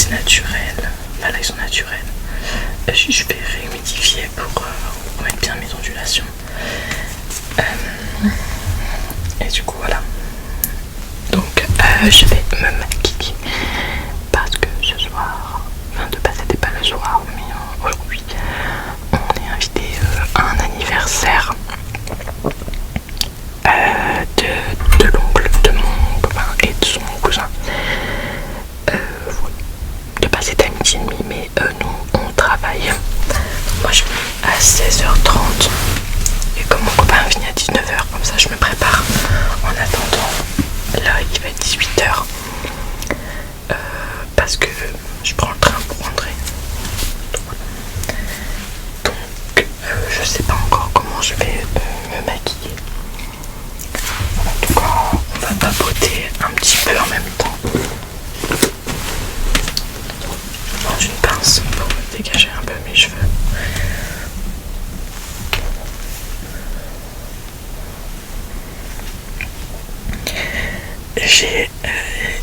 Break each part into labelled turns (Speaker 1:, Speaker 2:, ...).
Speaker 1: c'est naturel. Enfin là ils sont naturels. Je vais réhumidifier pour mettre bien mes ondulations. Et du coup voilà. Donc je vais me maquiller parce que ce soir, enfin de base c'était pas le soir, mais aujourd'hui on est invité à un anniversaire de l'oncle de mon copain et de son cousin. De base c'était à midi et demi, mais nous on travaille. Moi je finis à 16h30 et comme mon copain finit à 19h, comme ça je me prépare en attendant. Là il va être 18h parce que je prends le train pour rentrer. Donc je sais pas encore comment je vais me maquiller. En tout cas on va papoter un petit peu en même temps. Je prends une pince pour dégager un peu mes cheveux.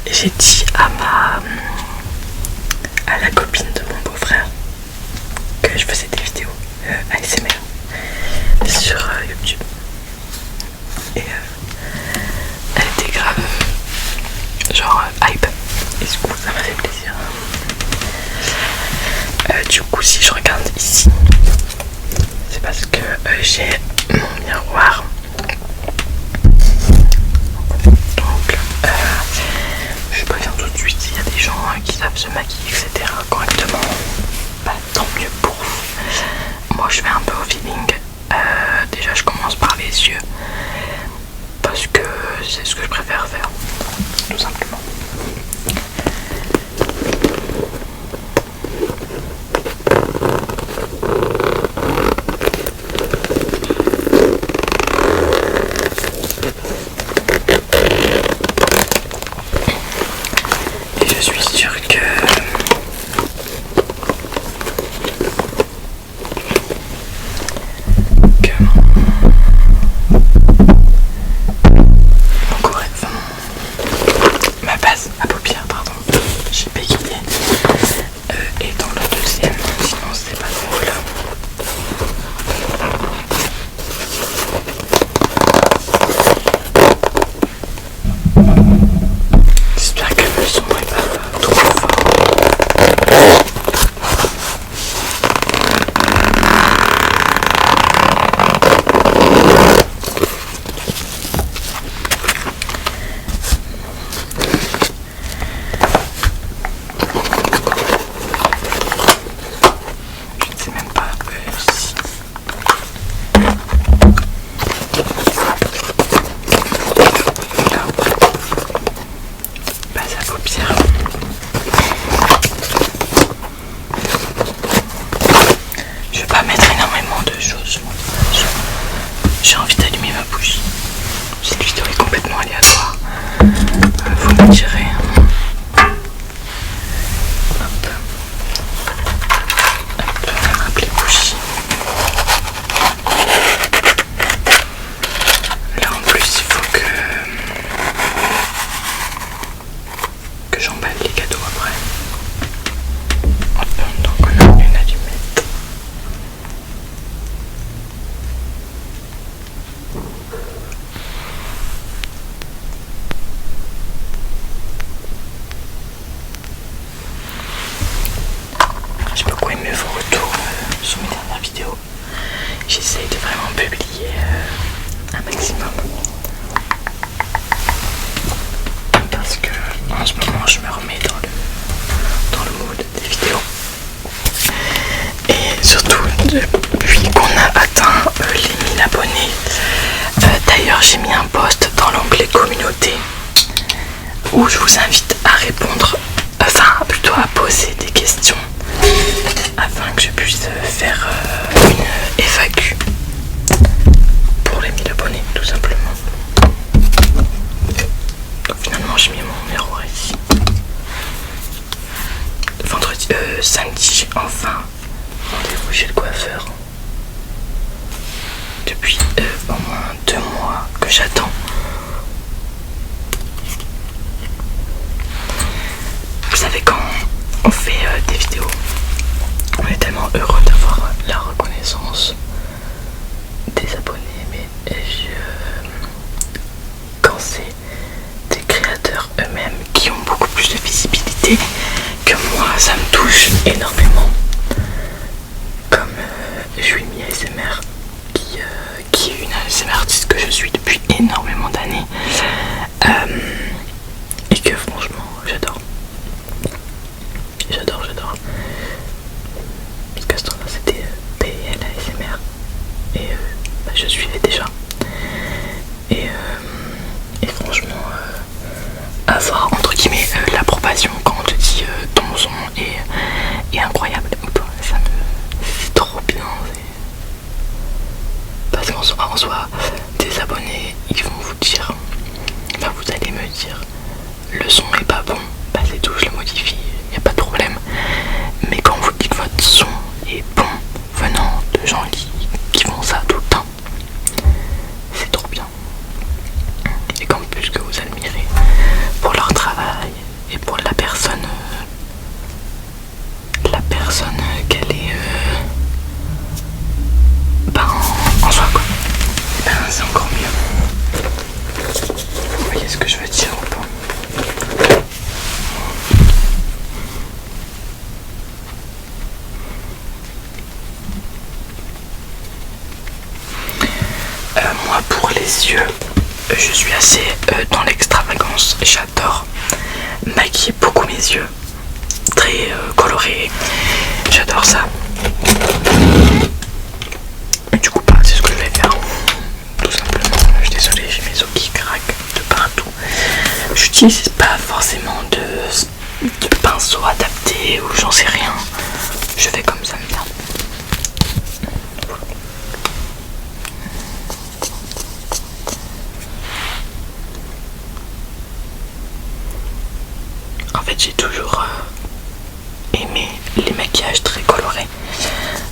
Speaker 1: J'ai dit à la copine de mon beau-frère que je faisais des vidéos ASMR sur YouTube et elle était grave genre hype et du coup ça m'a fait plaisir. Du coup si je regarde ici c'est parce que j'ai mon miroir. Donc je préviens tout de suite, s'il y a des gens qui savent se maquiller etc correctement, bah, tant mieux pour vous. Moi je fais un peu au feeling. Déjà je commence par les yeux parce que c'est ce que je préfère faire tout simplement. Et je suis sûre que ma base à paupières, pardon, j'ai bégayé, et dans le deuxième, sinon c'est pas drôle. J'espère que le son est pas trop fort. Je ne sais même pas si... Là. Base à paupières. Je vais pas mettre énormément de choses. J'ai envie d'allumer ma bougie. Cette vidéo est complètement aléatoire. Vous me direz. Hop. On va appeler bougie. Là en plus il faut que j'emballe les cadeaux après. Hop, donc on a une allumette. J'ai beaucoup aimé vos retours sur mes dernières vidéos. J'essaye de vraiment publier un maximum. Parce que en ce moment je me remets dans le mood des vidéos. Et surtout depuis qu'on a atteint les 1000 abonnés. D'ailleurs j'ai mis un post dans l'onglet communauté où je vous invite à répondre, enfin plutôt à poser des questions afin que je puisse faire une FAQ pour les 1000 abonnés tout simplement. Donc finalement j'ai mis mon miroir ici. Samedi j'ai enfin rendez-vous chez le coiffeur. Depuis au moins 2 mois que j'attends. Vous savez quand actualité que moi ça me touche énormément. Comme je suis mis ASMR, qui est une ASMR artiste que je suis depuis énormément d'années, et que franchement j'adore. J'adore. Parce qu'à ce temps-là c'était PL ASMR et je suivais déjà. Et franchement, avoir entre guillemets l'approbation quand on te dit ton son est incroyable, c'est trop bien. Parce qu'en soi, des abonnés ils vont vous dire, enfin vous allez me dire, le son est pas bon, bah c'est tout, je le modifie, y a pas de problème. Mais quand vous dites votre son est bon venant de gens qui font ça tout le temps, c'est trop bien. Et qu'en plus que vous admirez pour leur travail et pour la personne qu'elle est en soi quoi, et c'est encore mieux. Vous voyez ce que je veux dire ou pas? Moi pour les yeux, je suis assez dans l'extravagance. J'adore maquiller beaucoup mes yeux, très colorés. J'adore ça. Du coup, c'est ce que je vais faire. Tout simplement. Je suis désolée, j'ai mes os qui craquent de partout. J'utilise pas forcément de pinceau adapté ou j'en sais rien. Je fais comme ça me vient. En fait, j'ai toujours aimé les maquillages très colorés.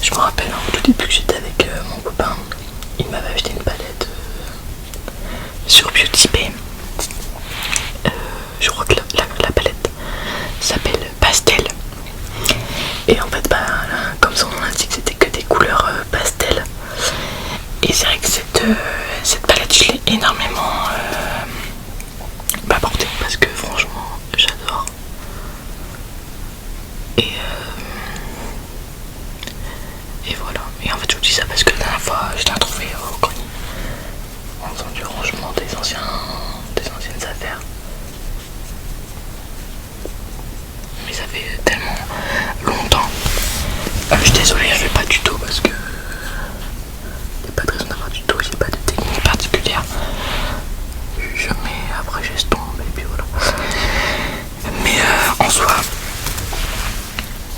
Speaker 1: Je me rappelle au tout début que j'étais avec mon copain, il m'avait acheté une palette sur Beauty Bay. Je crois que la palette s'appelle Pastel. Et en fait, comme son nom l'indique, c'était que des couleurs pastel. Et c'est vrai que cette palette, je l'ai énormément portée parce que franchement, j'adore. Et voilà. Et en fait, je vous dis ça parce que la dernière fois, je l'ai trouvé au grenier en faisant du rangement des anciennes affaires. Mais ça fait tellement longtemps. Je suis désolé, je fais pas du tout parce que il n'y a pas de raison d'avoir du tout, j'ai pas de technique particulière. Je mets, après j'estompe et puis voilà. Mais en soi,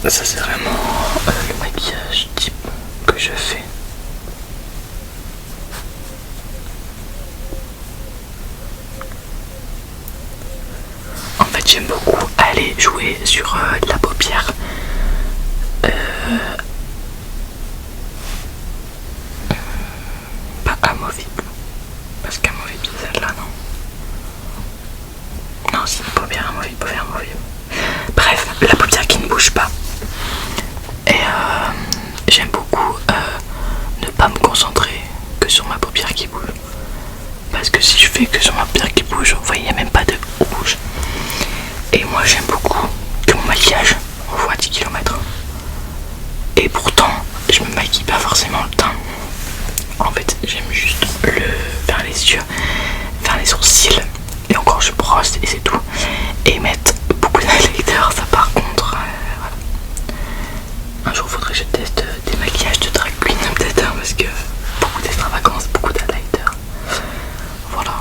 Speaker 1: ça c'est vraiment le maquillage type que je fais. En fait, j'aime beaucoup aller jouer sur la paupière. Pas amovible. Parce qu'amovible, c'est celle-là, non? Non, c'est une paupière amovible, Bref, la paupière qui ne bouge pas. Et j'aime beaucoup ne pas me concentrer que sur ma paupière qui bouge. Parce que si je fais que sur ma paupière qui bouge, vous voyez, il n'y a même pas de rouge. Et moi, j'aime beaucoup que mon maquillage envoie 10 km. Et pourtant, je me maquille pas forcément le teint. En fait, j'aime juste faire les yeux, faire les sourcils. Et encore, je brosse et c'est tout. Et mettre beaucoup d'highlighter, ça par contre, voilà. Un jour, faudrait que je teste des maquillages de drag queen, peut-être, parce que beaucoup d'extravagance, beaucoup d'highlighter. Voilà.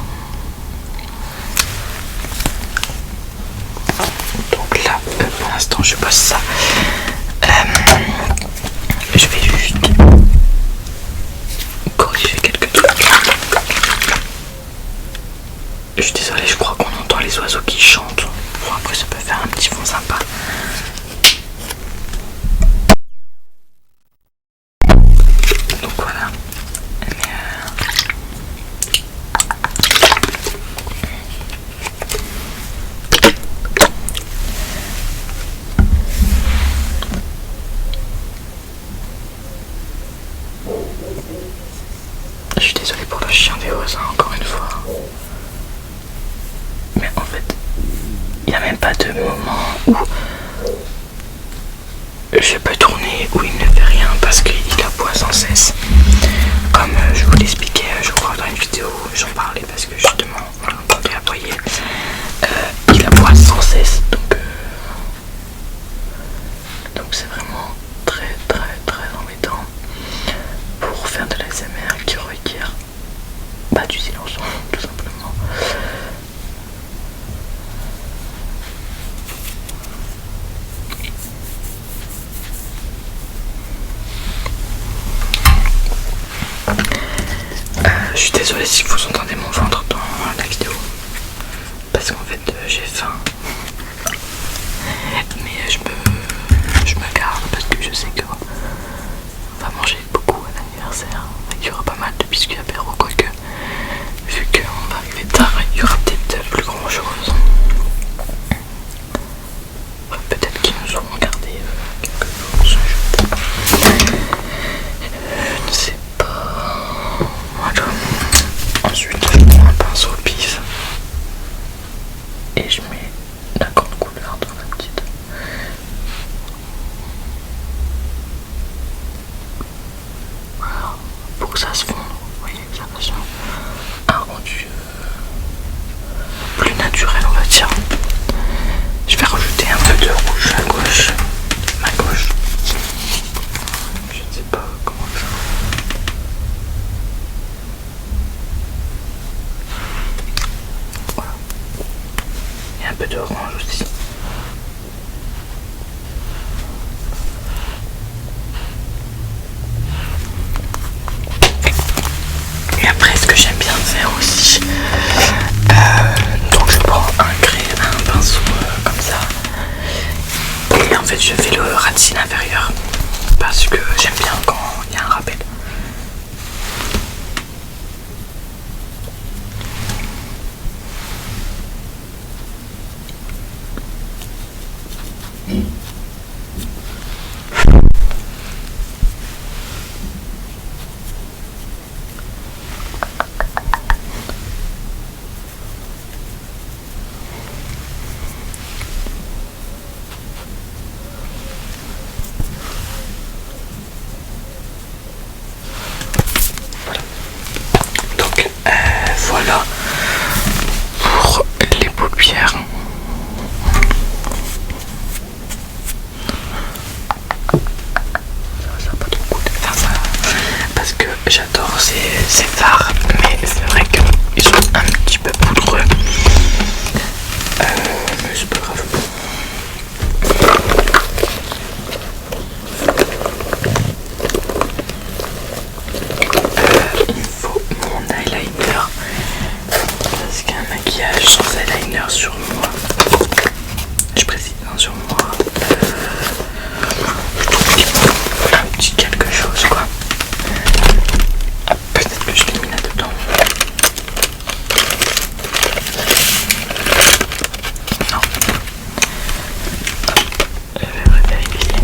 Speaker 1: Donc là, pour l'instant, je bosse ça. Je vais juste corriger quelques trucs. Je suis désolée, je crois qu'on entend les oiseaux qui chantent. Bon, après, ça peut faire un petit fond sympa. Donc voilà. Je suis désolée pour le chien des voisins, encore une fois. Mais en fait, il n'y a même pas de moment où je peux tourner où il ne fait rien parce qu'il aboie sans cesse. Comme je vous l'expliquais, je crois dans une vidéo, j'en parlais parce que justement on l'entendait aboyer. Il aboie sans cesse, donc c'est vraiment très embêtant pour faire de l'ASMR qui requiert du silence tout simplement. Je suis désolée si vous entendez mon ventre dans la vidéo parce qu'en fait j'ai faim, mais je me garde parce que je sais que on va manger beaucoup à l'anniversaire. Il y aura pas mal de biscuits apéro, quoique vu qu'on va arriver tard, il y aura peut-être plus grand chose. Peut-être qu'ils nous auront gardé quelque chose. Je ne sais pas. Voilà. Ensuite, je prends un pinceau au pif et je mets la grande couleur dans la petite. Voilà, pour que ça se fonde, vous voyez que ça fasse un rendu plus naturel, on va dire. Je vais rajouter un peu de rouge à gauche, ma gauche. Je ne sais pas comment faire. Voilà. Et un peu d'orange aussi. Et après, ce que j'aime bien faire aussi, donc je prends un pinceau comme ça, et en fait je fais le ras de cils inférieur parce que j'aime bien quand il y a un rappel. Donc voilà pour les paupières. Ça va pas trop coûter de faire ça parce que j'adore ces fards, mais c'est vrai qu'ils sont un petit peu poudreux. Mais c'est pas grave. Il me faut mon eyeliner parce qu'un maquillage sans eyeliner sur moi, je précise sur moi, je trouve qu'il faut un petit quelque chose quoi. Peut-être que je l'ai mis là-dedans. Non. Je vais vérifier.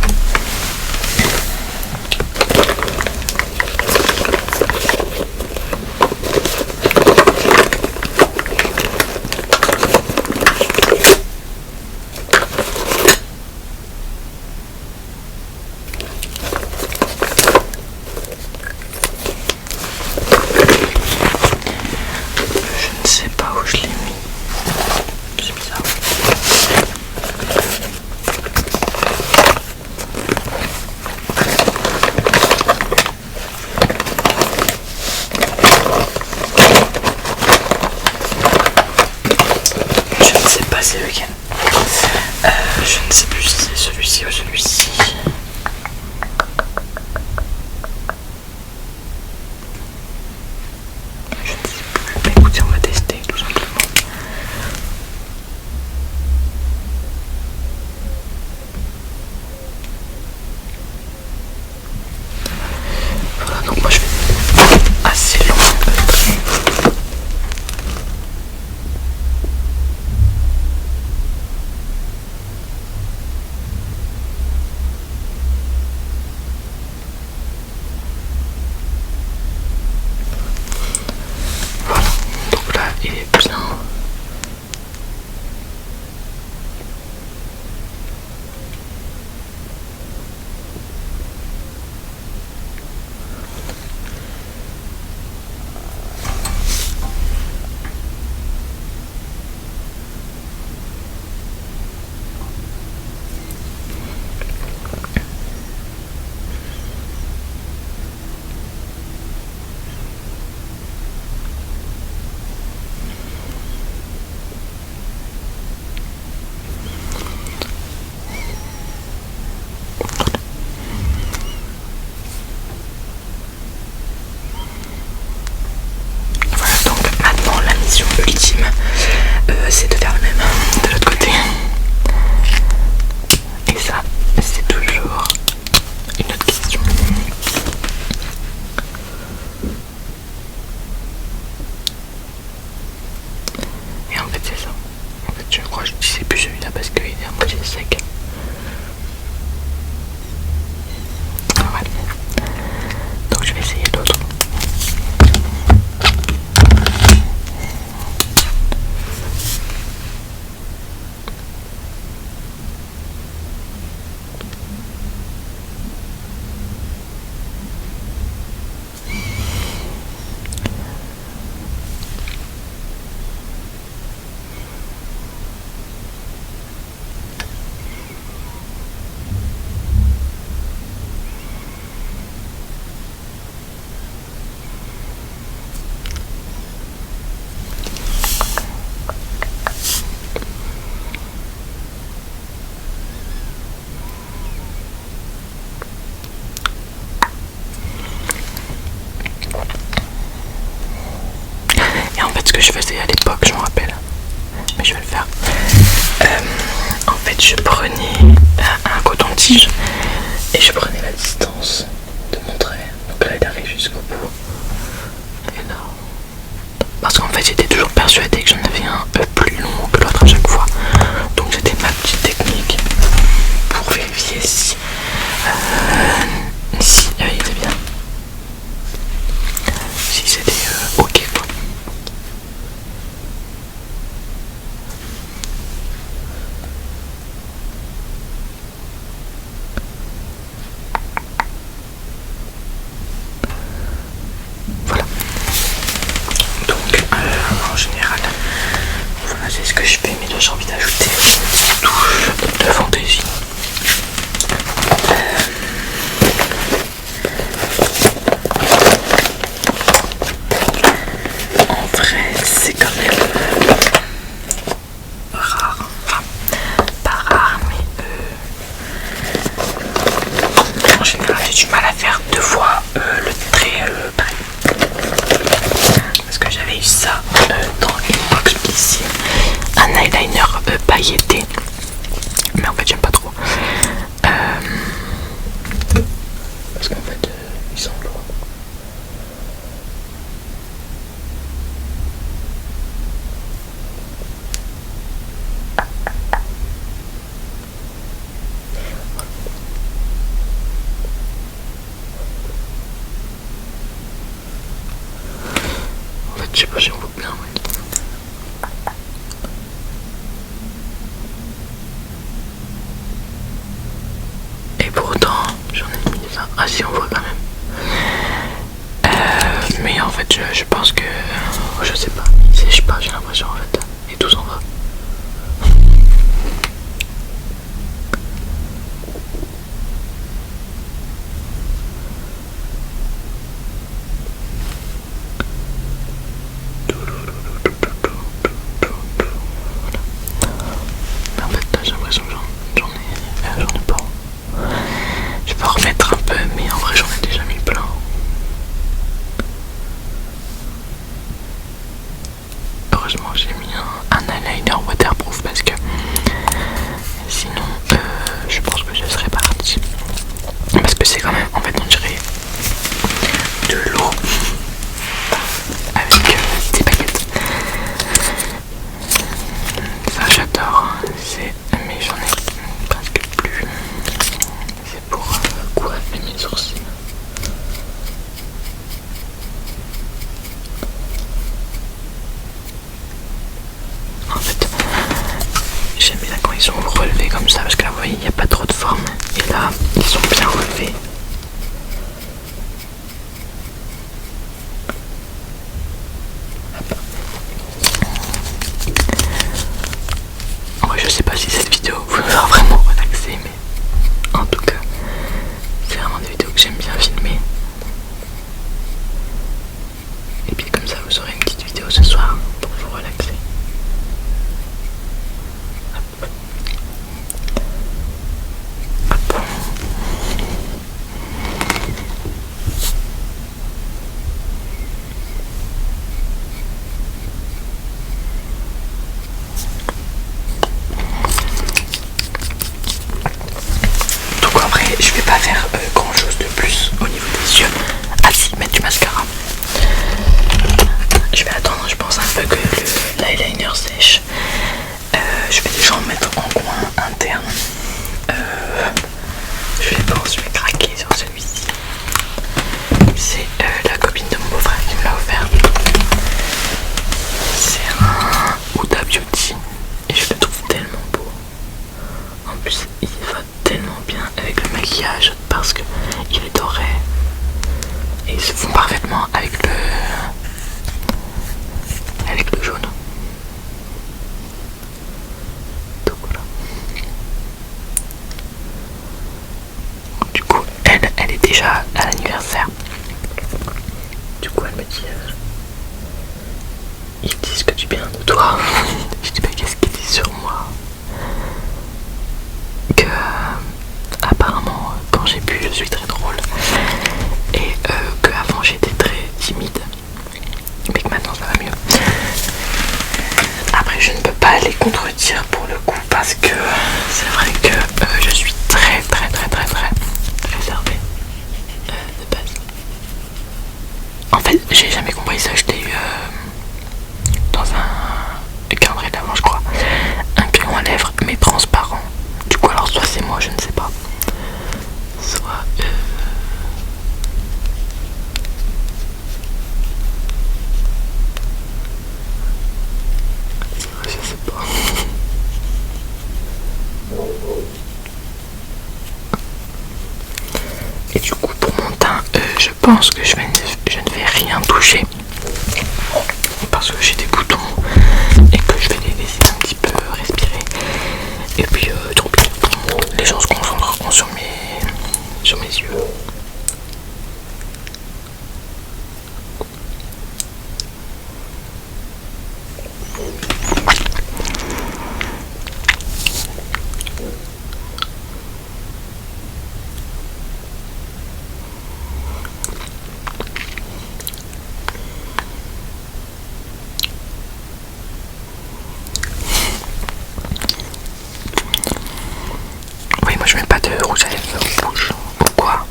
Speaker 1: Je ne sais pas où je l'ai mis. C'est bizarre. Je ne sais pas c'est lequel. Je ne sais plus si c'est celui-ci ou celui-ci. Je ne sais plus. Mais écoutez, on va tester tout simplement. Voilà, donc moi je fais assez long. pourquoi je disais plus celui-là, parce qu'il est à moitié sec. Ouais. Donc je vais essayer l'autre. Et en fait ce que je faisais à l'époque, je me rappelle, mais je vais le faire. En fait je prenais un coton-tige et je prenais la distance de mon trait. Donc là il arrive jusqu'au bout. Et là, parce qu'en fait j'étais toujours persuadée que j'en avais un peu plus long que l'autre à chaque fois. Donc c'était ma petite technique pour vérifier si il était bien, si c'était ok quoi. Voilà. Donc en général, voilà c'est ce que je fais, mais là j'ai envie d'ajouter une petite touche de fantaisie. En vrai c'est quand même rare, enfin pas rare, mais en général j'ai du mal à faire deux fois le trait pareil. Parce que j'avais eu ça dans une box ici, un eyeliner pailleté, mais en fait j'aime pas trop. Parce qu'en fait ils sont lourds. En fait je sais pas si on voit bien, ouais. Et pourtant j'en ai mis ça. Ah si on voit quand même. Mais en fait je pense que je sais pas, il sèche pas, j'ai l'impression en fait. Et tout s'en va. Mais en fait là j'ai l'impression que j'en ai pas. Je peux en remettre un peu, mais en vrai j'en ai déjà mis plein. Heureusement j'ai mis un eyeliner waterproof parce que sinon je pense que je serais parti. Parce que c'est quand même, en fait on dirait de l'eau avec des baguettes. Ça j'adore, mais j'en ai presque plus. C'est pour coiffer mes sourcils. En fait, j'aime bien quand ils sont relevés comme ça parce que là vous voyez il n'y a pas trop de forme et là ils sont bien relevés. En vrai je sais pas si cette vidéo vous aura vraiment relaxé, mais en tout cas c'est vraiment des vidéos que j'aime bien filmer. Et puis comme ça vous aurez une petite vidéo ce soir pour vous relaxer. Hop. Hop. plus il va tellement bien avec le maquillage parce que il est doré et ils se font parfaitement avec le jaune. Donc voilà. Du coup elle est déjà à l'anniversaire. Du coup elle me dit ils disent que du bien de toi. Je dis bah qu'est-ce qu'ils disent sur moi? Que apparemment quand j'ai bu je suis très drôle et que avant j'étais très timide mais que maintenant ça va mieux. Après je ne peux pas les contredire pour le coup parce que c'est vrai que je suis très réservée de base. En fait j'ai jamais compris ça, je l'ai eu dans un calendrier d'avant je crois, un crayon à lèvres mais transparent. Du coup alors soit c'est moi, je ne sais pas, soit je sais pas. Et du coup pour mon teint je pense que je ne vais rien toucher parce que j'ai des boutons et que je vais les laisser un petit peu respirer. Et puis tant pis, les gens se concentreront sur mes yeux. Oui, moi je mets pas de rouge à lèvres en bouche. Pourquoi?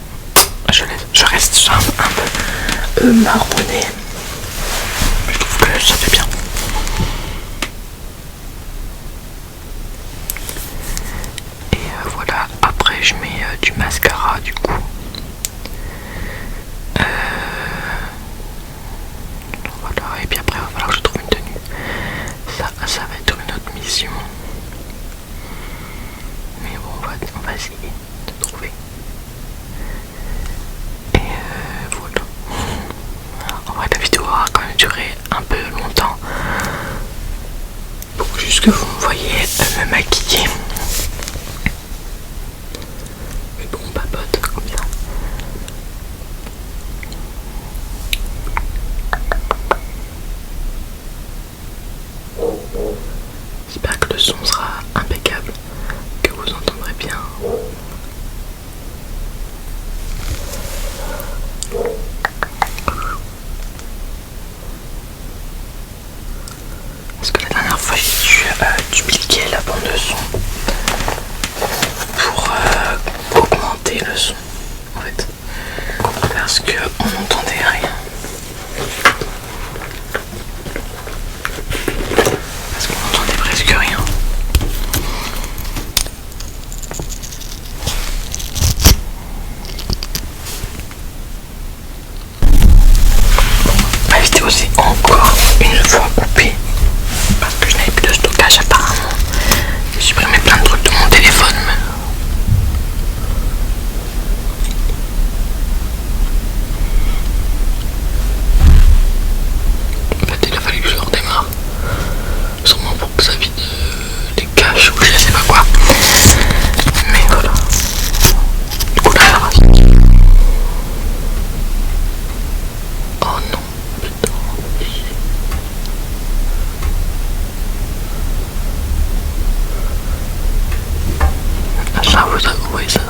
Speaker 1: Je reste un peu marronné. Je trouve que ça fait bien. Et voilà, après je mets du mascara du coup. Voilà, et puis après il va falloir que je trouve une tenue. Ça va être une autre mission. Mais bon, on va essayer de trouver. Et voilà. En vrai, la vidéo aura quand même duré un peu longtemps. Pour juste que vous me voyez me maquiller. Mais bon, on papote comme ça. J'espère que le son sera impeccable, que vous entendrez bien. Parce que la dernière fois j'ai dû dupliquer la bande de son pour augmenter le son en fait. Parce qu'on n'entendait rien. Parce qu'on n'entendait presque rien. Ma vidéo s'est encore une fois coupée parce que je n'avais plus de stockage apparemment. J'ai supprimé plein de trucs de mon téléphone. En fait il a fallu que je redémarre. Sûrement pour que ça vide les caches ou je sais pas quoi. Mais voilà. Du coup là ça va. Oh non, putain. Ça vous voyez ça